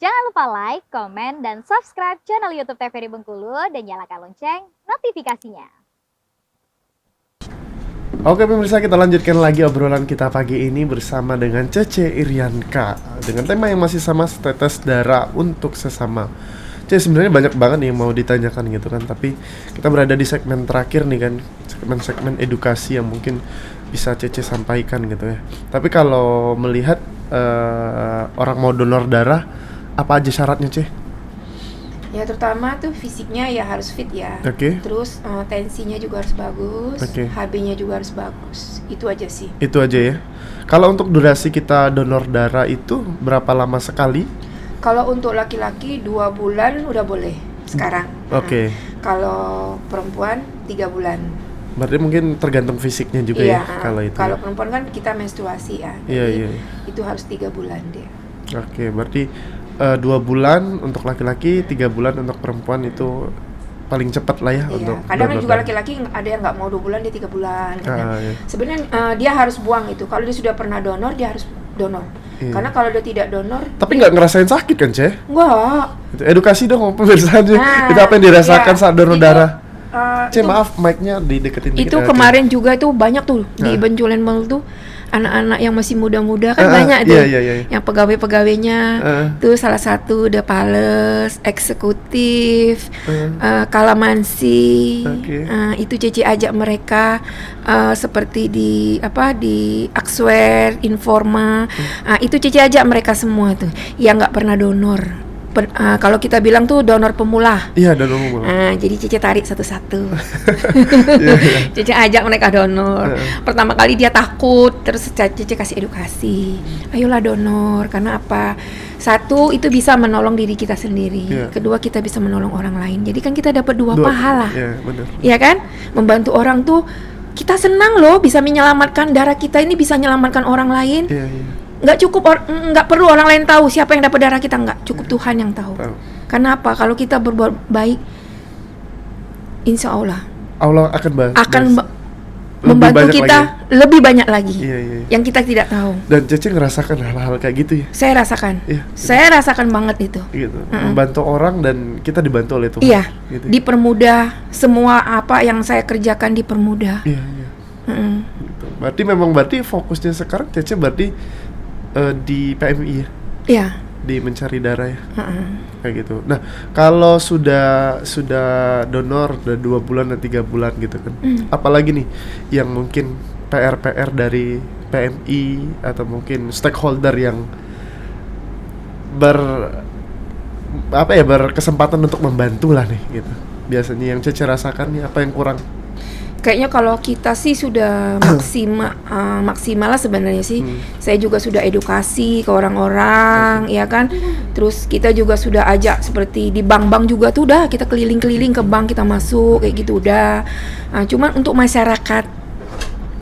Jangan lupa like, komen, dan subscribe channel YouTube TVRI Bengkulu dan nyalakan lonceng notifikasinya. Oke pemirsa, kita lanjutkan lagi obrolan kita pagi ini bersama dengan Cece Irianka dengan tema yang masih sama, tetes darah untuk sesama. Cece, sebenarnya banyak banget nih yang mau ditanyakan gitu kan, tapi kita berada di segmen terakhir nih kan, segmen edukasi yang mungkin bisa Cece sampaikan gitu ya. Tapi kalau melihat orang mau donor darah, apa aja syaratnya, Ce? Ya terutama tuh fisiknya ya harus fit ya. Oke. Terus tensinya juga harus bagus, Oke. HB-nya juga harus bagus. Itu aja sih. Itu aja ya. Kalau untuk durasi kita donor darah itu berapa lama sekali? Kalau untuk laki-laki 2 bulan udah boleh sekarang. Oke. Kalau perempuan 3 bulan. Berarti mungkin tergantung fisiknya juga Iya. ya kalau itu. Kalau Ya. perempuan kan kita menstruasi ya. Iya, Jadi iya. itu harus 3 bulan dia. Oke, berarti 2 bulan untuk laki-laki, 3 bulan untuk perempuan, itu paling cepat lah ya Iya. untuk Kadang donor juga darah. laki-laki ada yang nggak mau 2 bulan, dia 3 bulan. Gitu. Iya. Sebenarnya dia harus buang itu. Kalau dia sudah pernah donor, dia harus donor. Iya. Karena kalau dia tidak donor, Tapi nggak ngerasain sakit kan, Ce? enggak. Itu edukasi dong pemirsa aja. Nah, Itu apa yang dirasakan iya, saat donor itu, darah? Ce, itu- maaf mic-nya dideketin dikit Itu aja. kemarin juga tuh banyak tuh di Nah. Benculen Mall tuh anak-anak yang masih muda-muda kan Ah, banyak tuh. iya. Yang pegawai-pegawainya tuh salah satu udah pales, eksekutif, kalamansi. Oke. Itu Cece ajak mereka seperti di Axware, Informa. Itu Cece ajak mereka semua tuh yang nggak pernah donor. Kalau kita bilang tuh donor pemula. Iya, donor pemula. Jadi Cece tarik satu-satu. Iya, iya. Cece ajak mereka donor. Pertama kali dia takut, terus Cece kasih edukasi. Ayolah donor, karena apa? Satu, itu bisa menolong diri kita sendiri. Iya. Kedua, kita bisa menolong orang lain. Jadi kan kita dapat dua pahala. Iya, benar. Iya kan? Membantu orang tuh kita senang loh, bisa menyelamatkan darah kita ini, bisa menyelamatkan orang lain. Iya, iya. Nggak cukup, nggak perlu orang lain tahu siapa yang dapat darah kita, nggak cukup Tuhan yang tahu. Tahu. Karena apa? Kalau kita berbuat baik, insya Allah Allah akan membantu banyak kita lagi. lebih banyak lagi Iya, iya. yang kita tidak tahu. Dan Cece ngerasakan hal-hal kayak gitu ya? Saya rasakan, Iya. saya rasakan banget itu. Gitu. Membantu orang dan kita dibantu oleh Tuhan. Iya, Gitu. dipermudah, semua apa yang saya kerjakan dipermudah. Iya, iya. Mm-mm. Gitu. Berarti fokusnya sekarang Cece berarti di PMI ya? Iya. Di mencari darah ya? Mm-mm. Kayak gitu. Nah, kalau sudah donor udah 2 bulan dan 3 bulan gitu kan. Apalagi nih yang mungkin PR dari PMI atau mungkin stakeholder yang berkesempatan untuk membantu lah nih gitu. Biasanya yang Cece rasakan nih apa yang kurang? Kayaknya kalau kita sih sudah maksimal lah sebenarnya sih. Saya juga sudah edukasi ke orang-orang, ya kan. Terus kita juga sudah ajak seperti di bank-bank juga tuh udah kita keliling-keliling ke bank, kita masuk kayak gitu udah. Cuman untuk masyarakat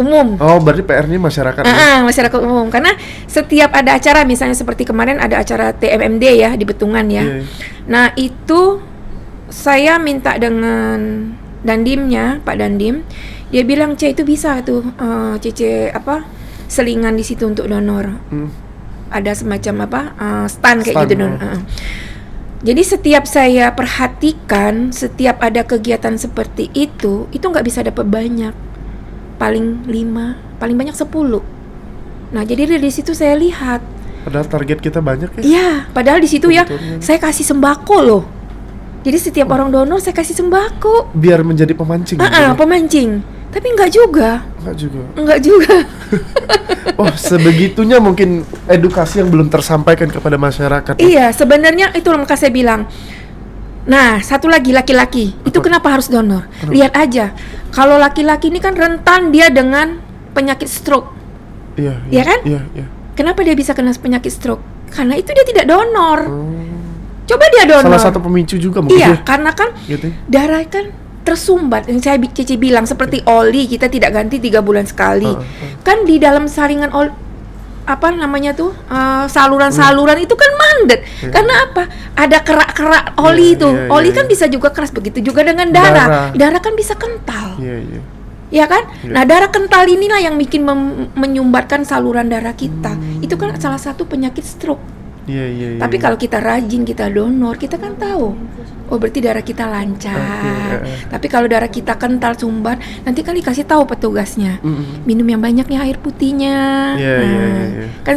umum. Oh, berarti PR-nya masyarakat ya? Masyarakat umum, karena setiap ada acara, misalnya seperti kemarin ada acara TMMD ya di Betungan ya. Iya. Nah itu saya minta dengan Dandimnya, Pak Dandim, dia bilang itu bisa tuh Cece selingan di situ untuk donor. Ada semacam stand kayak gitu don. Jadi setiap saya perhatikan, setiap ada kegiatan seperti itu nggak bisa dapat banyak, paling 5, paling banyak 10. Nah jadi dari situ saya lihat. Padahal target kita banyak ya? Iya, padahal di situ ya Sebetulnya. saya kasih sembako loh. Jadi setiap orang donor saya kasih sembako. Biar menjadi pemancing. Pemancing. Tapi enggak juga. Enggak juga. Oh, sebegitunya mungkin edukasi yang belum tersampaikan kepada masyarakat. Iya, sebenarnya itu maka saya bilang. Nah, satu lagi laki-laki. Itu kenapa harus donor? Lihat aja. Kalau laki-laki ini kan rentan dia dengan penyakit stroke. Iya, Iya kan? Iya. Kenapa dia bisa kena penyakit stroke? Karena itu dia tidak donor. Coba dia donor. Salah satu pemicu juga mungkin Iya, ya? karena kan Gitu. darah kan tersumbat. Yang saya Cici bilang seperti oli, kita tidak ganti 3 bulan sekali. Kan di dalam saringan saluran-saluran itu kan mandet. Karena apa? Ada kerak-kerak oli itu. Iya, Oli iya. kan bisa juga keras, begitu juga dengan darah. Darah kan bisa kental. Iya. Ya kan? Nah, darah kental inilah yang bikin menyumbatkan saluran darah kita. Itu kan salah satu penyakit stroke. Iya, iya, iya. Tapi kalau kita rajin, kita donor, kita kan tahu. Oh, berarti darah kita lancar. Tapi kalau darah kita kental sumbat, nanti kan dikasih tahu petugasnya. Minum yang banyak nih air putihnya. Iya, iya, iya. Kan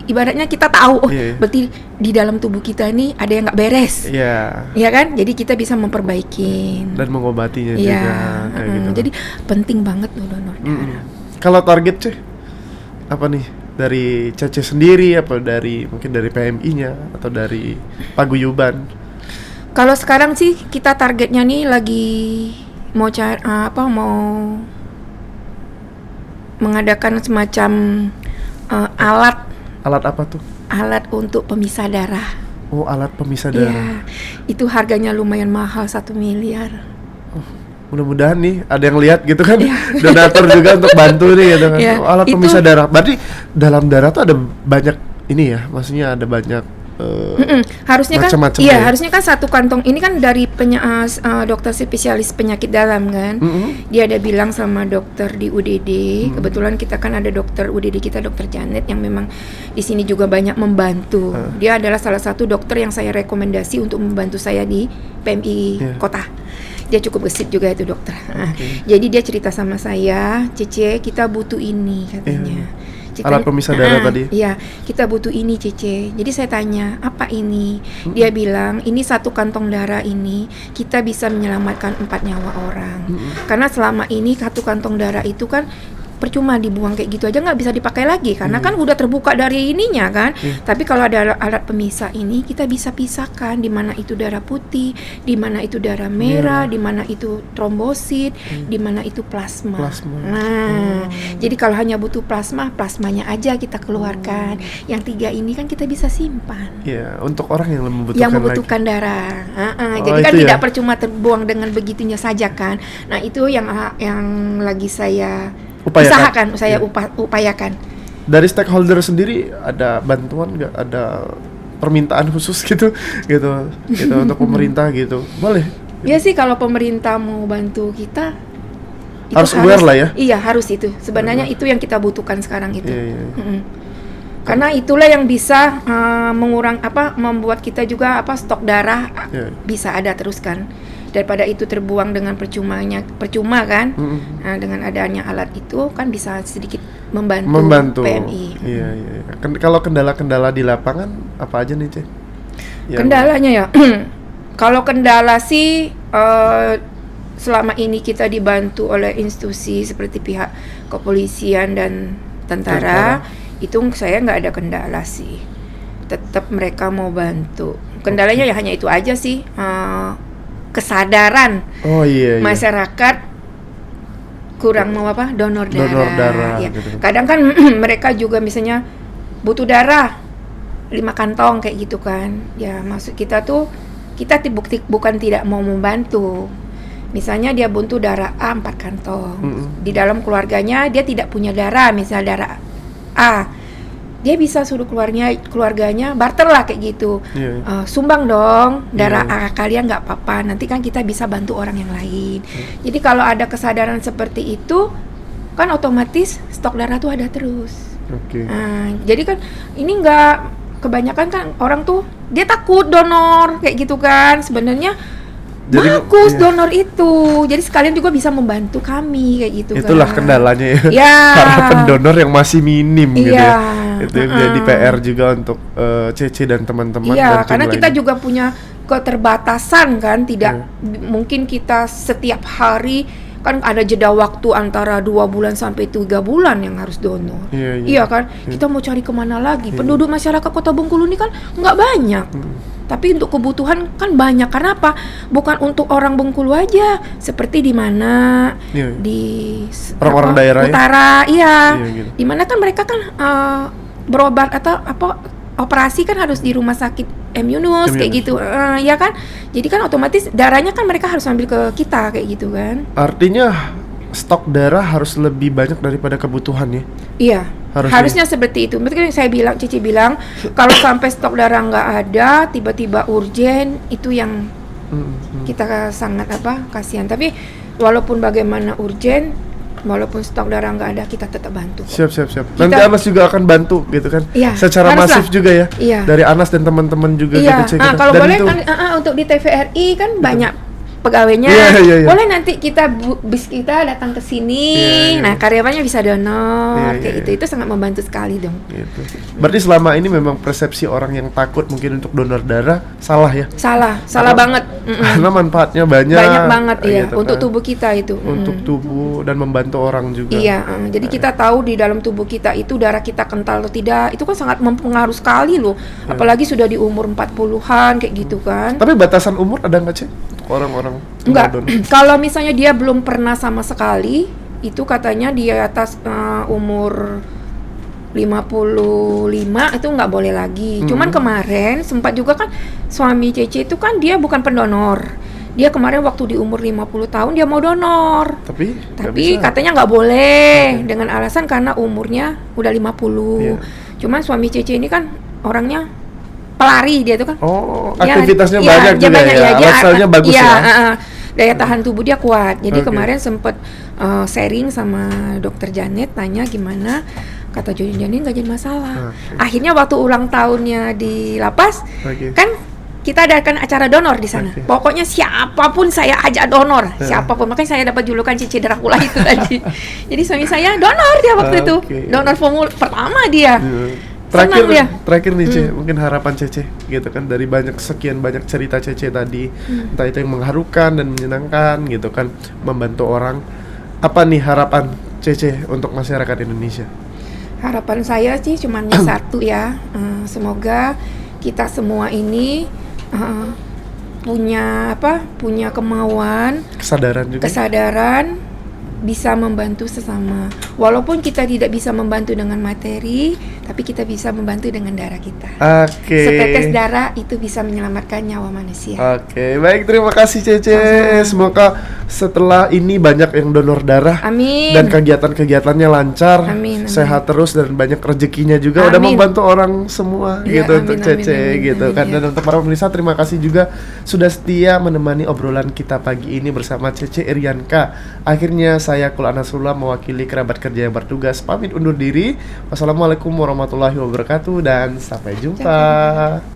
ibaratnya kita tahu, oh, Iya. berarti di dalam tubuh kita nih ada yang nggak beres. Iya. Iya kan? Jadi kita bisa memperbaikin. Dan mengobatinya Iya. juga kayak gitu. Jadi penting banget loh donor darah. Kalau target Ceh apa nih? Dari Cece sendiri apa mungkin dari PMI-nya atau dari paguyuban? Kalau sekarang sih kita targetnya nih lagi mau mau mengadakan semacam alat Alat apa tuh? alat untuk pemisah darah. Oh, alat pemisah darah. Iya, itu harganya lumayan mahal 1 miliar. Mudah-mudahan nih ada yang lihat gitu kan, Iya. donatur juga untuk bantu nih gitu kan. Iya, Oh, alat itu- pemisah darah. Berarti dalam darah tuh ada banyak ini ya, maksudnya ada banyak Harusnya kan, macam-macam iya, ya? harusnya kan satu kantong ini kan dari dokter spesialis penyakit dalam kan. Dia ada bilang sama dokter di UDD. Kebetulan kita kan ada dokter UDD kita, dokter Janet yang memang di sini juga banyak membantu. Dia adalah salah satu dokter yang saya rekomendasi untuk membantu saya di PMI Iya. kota. Dia cukup gesit juga itu dokter. Nah, jadi dia cerita sama saya, Cece, kita butuh ini katanya. Alat pemisah darah tadi. Iya, kita butuh ini Cece. Jadi saya tanya, apa ini? Dia bilang, ini satu kantong darah ini kita bisa menyelamatkan 4 nyawa orang. Karena selama ini satu kantong darah itu kan percuma dibuang kayak gitu aja, nggak bisa dipakai lagi karena kan udah terbuka dari ininya kan. Tapi kalau ada alat pemisah ini kita bisa pisahkan di mana itu darah putih, di mana itu darah merah, di mana itu trombosit, di mana itu plasma. Nah, jadi kalau hanya butuh plasmanya aja kita keluarkan. Yang 3 ini kan kita bisa simpan. Iya, untuk orang yang membutuhkan, Yang membutuhkan darah. Oh, Jadi kan itu tidak ya? percuma terbuang dengan begitunya saja kan. Nah, itu yang lagi saya Upayakan. upayakan. Dari stakeholder sendiri ada bantuan nggak? Ada permintaan khusus gitu untuk pemerintah gitu, boleh? Ya sih, kalau pemerintah mau bantu kita itu Harus aware lah ya? Iya, harus itu. Sebenarnya itu yang kita butuhkan sekarang itu. Iya, iya. Karena itulah yang bisa membuat kita juga stok darah Iya. bisa ada terus kan. Daripada itu terbuang dengan percuma kan. Nah, dengan adanya alat itu kan bisa sedikit membantu PMI. Iya, iya. Kalau kendala-kendala di lapangan apa aja nih, Ceh? Kendalanya ya, kalau kendala sih selama ini kita dibantu oleh institusi seperti pihak kepolisian dan tentara. Itu saya nggak ada kendala sih. Tetap mereka mau bantu. Kendalanya ya hanya itu aja sih, kesadaran masyarakat kurang mau donor darah. Ya. Gitu. Kadang kan mereka juga misalnya butuh darah 5 kantong kayak gitu kan. Ya maksud kita tuh kita bukan tidak mau membantu. Misalnya dia butuh darah A 4 kantong. Di dalam keluarganya dia tidak punya darah, misalnya darah A. Dia bisa suruh keluarganya barter lah kayak gitu. Sumbang dong darah A kalian, nggak apa-apa. Nanti kan kita bisa bantu orang yang lain. Jadi kalau ada kesadaran seperti itu, kan otomatis stok darah tuh ada terus. Jadi kan ini nggak, kebanyakan kan orang tuh dia takut donor kayak gitu kan. Sebenarnya bagus donor itu, jadi sekalian juga bisa membantu kami kayak gitu. Itulah kan kendalanya ya. Para pendonor yang masih minim gitu ya. Itu yang jadi PR juga untuk Cece dan teman-teman. Iya, dan karena tim kita lainnya. juga punya keterbatasan kan, tidak mungkin kita setiap hari kan ada jeda waktu antara 2 bulan sampai 3 bulan yang harus donor. Iya kan, kita mau cari kemana lagi? Penduduk masyarakat Kota Bengkulu ini kan nggak banyak. Tapi untuk kebutuhan kan banyak. Karena apa? Bukan untuk orang Bengkulu aja. Seperti di mana di orang-orang daerah utara, gitu. di mana kan mereka kan berobat atau operasi kan harus di rumah sakit M. Yunus kayak gitu, ya kan. Jadi kan otomatis darahnya kan mereka harus ambil ke kita kayak gitu kan. Artinya stok darah harus lebih banyak daripada kebutuhan ya? Iya. Harusnya seperti itu. Mungkin Cici bilang kalau sampai stok darah nggak ada, tiba-tiba urgen, itu yang kita sangat kasihan. Tapi walaupun bagaimana urgen, Walaupun stok darah nggak ada, kita tetap bantu kok. Siap. Nanti Anas juga akan bantu gitu kan? Iya, Secara haruslah. masif juga ya. Iya. Dari Anas dan teman-teman juga Iya, gitu Cek. kalau Dan boleh itu- kan untuk di TVRI kan banyak pegawainya. Iya. Boleh nanti bis kita datang ke sini. Iya. Nah, karyawannya bisa donor. Iya, Kayak iya. gitu. Itu sangat membantu sekali dong. Gitu. Berarti selama ini memang persepsi orang yang takut mungkin untuk donor darah salah ya? Salah Karena- banget. Karena manfaatnya banyak. Banyak banget ya gitu untuk kan. tubuh kita itu. Untuk tubuh dan membantu orang juga. Iya, jadi kita tahu di dalam tubuh kita itu darah kita kental atau tidak, itu kan sangat mempengaruhi sekali loh. Iya. Apalagi sudah di umur 40-an kayak gitu kan. Tapi batasan umur ada nggak Cek? Untuk orang-orang yang Enggak, mau donor? kalau misalnya dia belum pernah sama sekali, itu katanya di atas umur 55 itu nggak boleh lagi. Cuman kemarin sempat juga kan suami Cece itu kan dia bukan pendonor. Dia kemarin waktu di umur 50 tahun dia mau donor. Tapi nggak Tapi bisa. katanya nggak boleh dengan alasan karena umurnya udah 50. Iya. Cuman suami Cece ini kan orangnya pelari dia tuh kan. Oh, Dia- aktivitasnya iya, banyak dia juga banyak ya. dia- Lifestyle-nya bagus iya, ya. Daya tahan tubuh dia kuat. Jadi Oke. kemarin sempet sharing sama dokter Janet, tanya gimana. Kata Janet nggak jadi masalah. Oke. Akhirnya waktu ulang tahunnya di lapas, Oke. kan kita adakan acara donor di sana. Oke. Pokoknya siapapun saya ajak donor, siapapun. Makanya saya dapat julukan Cici Dracula itu tadi. Jadi suami saya donor dia waktu itu, Oke. donor formula pertama dia. Terakhir, Senang dia. terakhir nih Ce, mungkin harapan Cece gitu kan dari sekian banyak cerita Cece tadi, entah itu yang mengharukan dan menyenangkan gitu kan, membantu orang. Apa nih harapan Cece untuk masyarakat Indonesia? Harapan saya sih cuman satu ya, semoga kita semua ini punya kemauan, Kesadaran juga. kesadaran bisa membantu sesama. Walaupun kita tidak bisa membantu dengan materi, tapi kita bisa membantu dengan darah kita. Oke. Setetes darah itu bisa menyelamatkan nyawa manusia. Oke, baik, terima kasih Cece. Semoga setelah ini banyak yang donor darah. Amin. Dan kegiatan-kegiatannya lancar, Amin, amin. sehat terus dan banyak rezekinya juga. Udah Amin. membantu orang semua Ya, gitu amin, untuk amin, Cece amin, gitu amin, kan. ya. Dan untuk para pemirsa terima kasih juga sudah setia menemani obrolan kita pagi ini bersama Cece Irianka. Akhirnya saya Kul Anasrullah mewakili kerabat kerja yang bertugas pamit undur diri. Wassalamualaikum warahmatullahi wabarakatuh dan sampai jumpa.